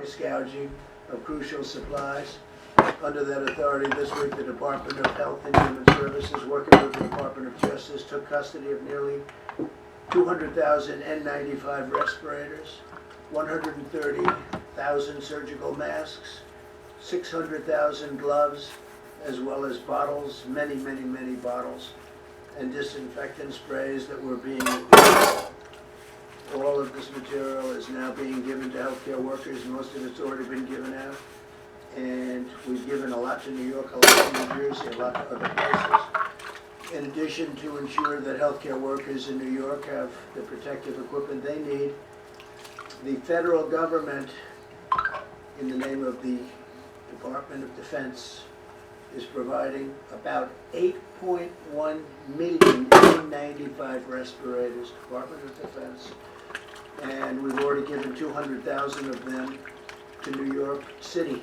price gouging of crucial supplies. Under that authority, this week, the Department of Health and Human Services, working with the Department of Justice, took custody of nearly 200,000 N95 respirators, 130,000 surgical masks, 600,000 gloves, as well as bottles, many bottles, and disinfectant sprays that were being used. All of this material is now being given to healthcare workers. Most of it's already been given out. And we've given a lot to New York, a lot to New Jersey, a lot to other places. In addition, to ensure that healthcare workers in New York have the protective equipment they need, the federal government, in the name of the Department of Defense, is providing about 8.1 million N95 respirators, Department of Defense, and we've already given 200,000 of them to New York City.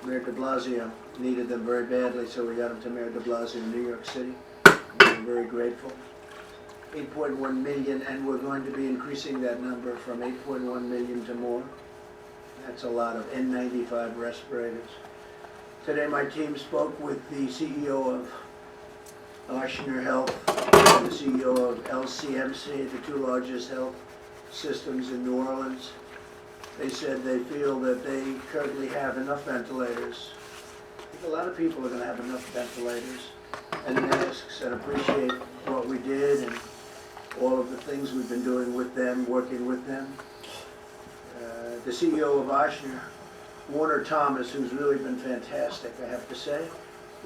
Mayor de Blasio needed them very badly, so we got them to Mayor de Blasio in New York City. We're very grateful. 8.1 million, and we're going to be increasing that number from 8.1 million to more. That's a lot of N95 respirators. Today my team spoke with the CEO of Ochsner Health and the CEO of LCMC, the two largest health systems in New Orleans. They said they feel that they currently have enough ventilators. I think a lot of people are going to have enough ventilators and masks and appreciate what we did and all of the things we've been doing with them, working with them. The CEO of Ochsner, Warner Thomas, who's really been fantastic, I have to say,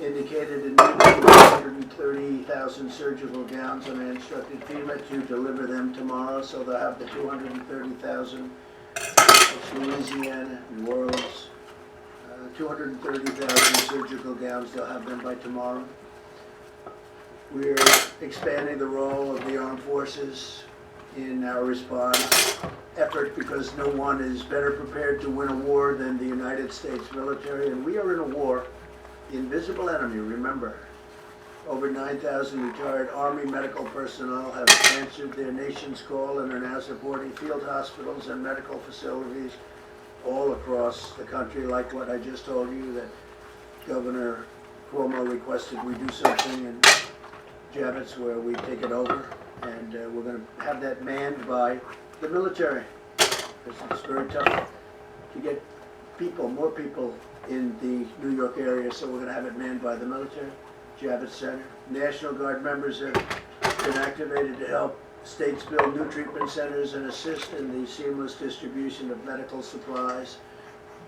indicated in 230,000 surgical gowns, and I instructed FEMA to deliver them tomorrow, so they'll have the 230,000. It's Louisiana, New Orleans, 230,000 surgical gowns, they'll have them by tomorrow. We're expanding the role of the armed forces in our response effort because no one is better prepared to win a war than the United States military, and we are in a war. The invisible enemy, remember. Over 9,000 retired Army medical personnel have answered their nation's call and are now supporting field hospitals and medical facilities all across the country, like what I just told you, that Governor Cuomo requested we do something in Javits where we take it over, and we're going to have that manned by the military, because it's very tough to get people, more people in the New York area, so we're going to have it manned by the military. Javits Center. National Guard members have been activated to help states build new treatment centers and assist in the seamless distribution of medical supplies.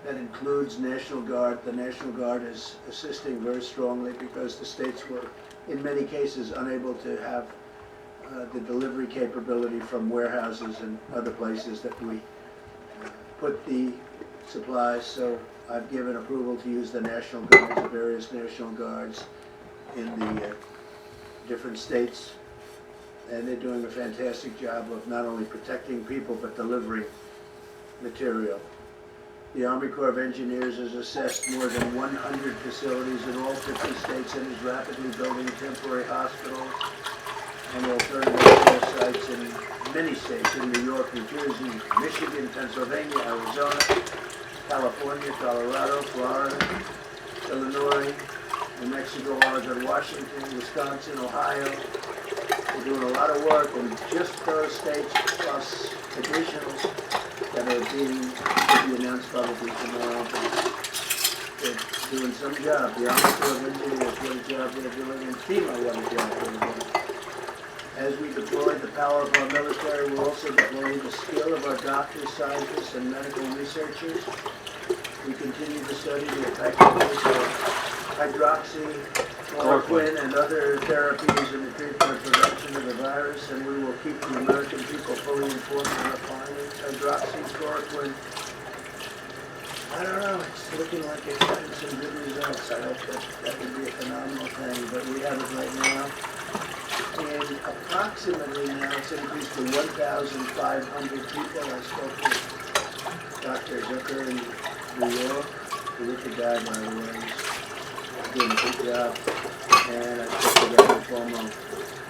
That includes National Guard. The National Guard is assisting very strongly because the states were, in many cases, unable to have the delivery capability from warehouses and other places that we put the supplies. So I've given approval to use the National Guards, the various National Guards in the different states, and they're doing a fantastic job of not only protecting people but delivering material. The Army Corps of Engineers has assessed more than 100 facilities in all 50 states and is rapidly building temporary hospitals and alternative care sites in many states, in New York, New Jersey, Michigan, Pennsylvania, Arizona, California, Colorado, Florida, Illinois, New Mexico, Oregon, Washington, Wisconsin, Ohio. We're doing a lot of work in just those states, plus additionals that are being announced probably tomorrow. They're doing some job. The Army Corps of Engineers, what a job they're doing, and FEMA, what a job they're doing. As we deploy the power of our military, we're also deploying the skill of our doctors, scientists, and medical researchers. We continue to study the effectiveness of hydroxychloroquine and other therapies in the treatment and prevention of the virus, and we will keep the American people fully informed of our findings. Hydroxychloroquine, I don't know, it's looking like it's having some good results. I hope that would be a phenomenal thing, but we have it right now. And approximately now it's increased to 1,500 people. I spoke with Dr. Zucker in New York, who was the guy, by the way. Doing a good job, and I spoke to Governor Cuomo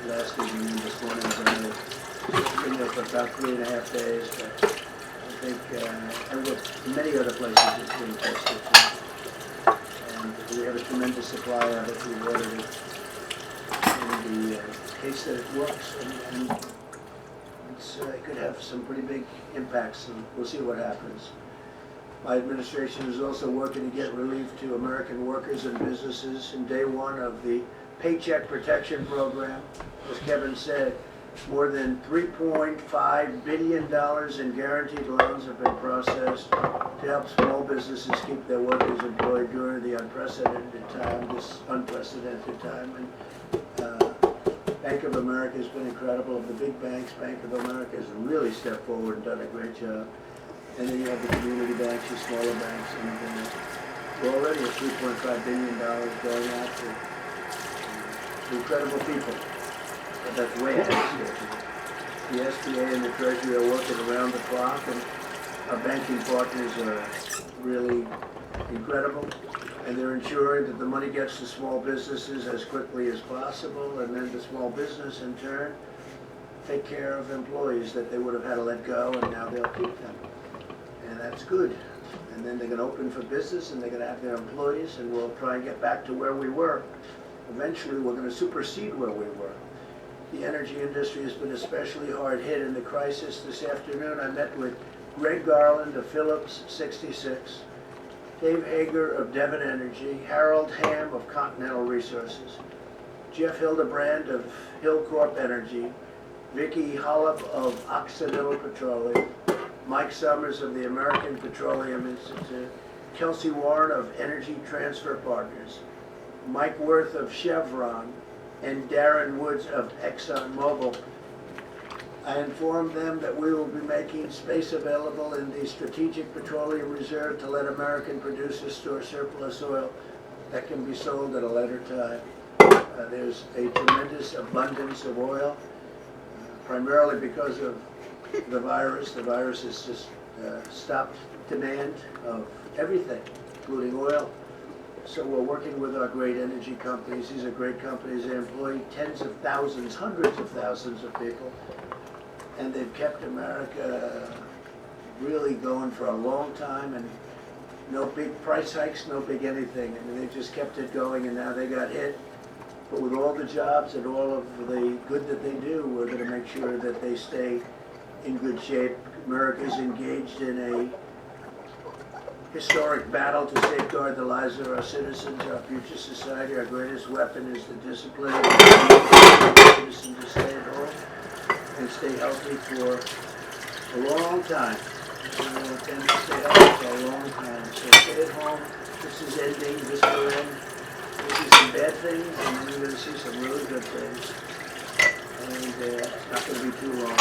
last evening and this morning. I've been there for about 3.5 days, but think, and with many other places it's being tested too. And we have a tremendous supply of it. We ordered it in the case that it works, and it could have some pretty big impacts, and we'll see what happens. My administration is also working to get relief to American workers and businesses in day one of the Paycheck Protection Program. As Kevin said, more than $3.5 billion in guaranteed loans have been processed to help small businesses keep their workers employed during the unprecedented time, And Bank of America has been incredible. Of the big banks, Bank of America has really stepped forward and done a great job. And then you have the community banks, your smaller banks, and we're already at $3.5 billion going out to incredible people. But that's way ahead of schedule. The SBA and the Treasury are working around the clock, and our banking partners are really incredible. And they're ensuring that the money gets to small businesses as quickly as possible, and then the small business in turn take care of employees that they would have had to let go, and now they'll keep them. And that's good. And then they're going to open for business, and they're going to have their employees, and we'll try and get back to where we were. Eventually, we're going to supersede where we were. The energy industry has been especially hard hit in the crisis. This afternoon, I met with Greg Garland of Phillips 66, Dave Hager of Devon Energy, Harold Ham of Continental Resources, Jeff Hildebrand of Hillcorp Energy, Vicki Hollop of Occidental Petroleum, Mike Summers of the American Petroleum Institute, Kelsey Warren of Energy Transfer Partners, Mike Worth of Chevron, and Darren Woods of ExxonMobil. I informed them that we will be making space available in the Strategic Petroleum Reserve to let American producers store surplus oil that can be sold at a later time. There's a tremendous abundance of oil, primarily because of the virus. The virus has just stopped demand of everything, including oil. So we're working with our great energy companies. These are great companies. They employ tens of thousands, hundreds of thousands of people. And they've kept America really going for a long time, and no big price hikes, no big anything. I mean, they just kept it going, and now they got hit. But with all the jobs and all of the good that they do, we're going to make sure that they stay in good shape. America's engaged in a historic battle to safeguard the lives of our citizens, our future society. Our greatest weapon is the discipline of the citizens to stay at home and stay healthy for a long time. We intend to stay healthy for a long time. So stay at home. This is ending. This will end. We'll see some bad things, and then you're going to see some really good things. And it's not going to be too long.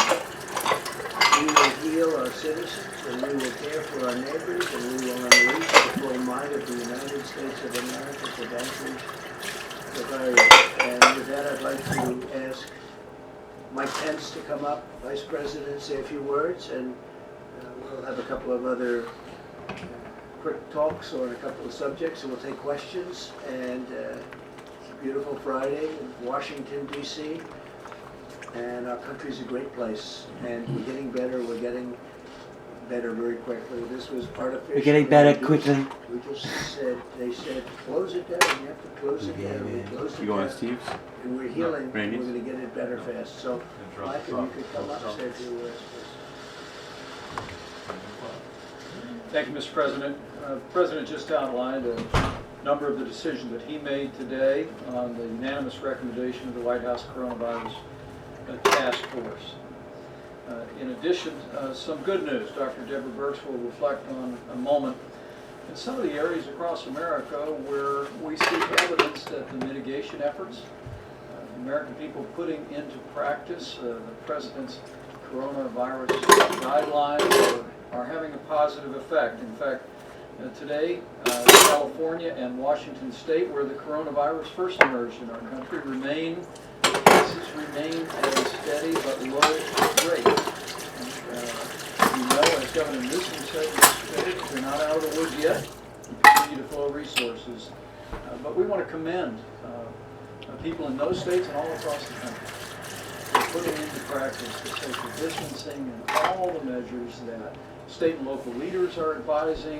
We will heal our citizens, and we will care for our neighbors, and we will unleash the full might of the United States of America to vanquish the virus. And with that, I'd like to ask Mike Pence to come up, Vice President, say a few words, and we'll have a couple of other quick talks on a couple of subjects, and we'll take questions. And it's a beautiful Friday in Washington, D.C., and our country's a great place, and we're getting better. We're getting better very quickly. This was artificial. We're getting better quickly. We just said, they said, close it down. You have to close it down. We closed it You go on down. Steve's? And we're healing. No, We're going to get it better fast. So, Mike, if you could come up and say a few words, please. Thank you, Mr. President. The President just outlined a number of the decisions that he made today on the unanimous recommendation of the White House Coronavirus Task Force. In addition, some good news. Dr. Deborah Birx will reflect on a moment in some of the areas across America where we see evidence that the mitigation efforts, the American people putting into practice the President's coronavirus guidelines are having a positive effect. In fact, today, California and Washington State, where the coronavirus first emerged in our country, cases remain at a steady but low rate. And, you know, as Governor Newsom said yesterday, we're not out of the woods yet. We continue to flow resources. But we want to commend people in those states and all across the country for putting into practice the social distancing and all the measures that State and local leaders are advising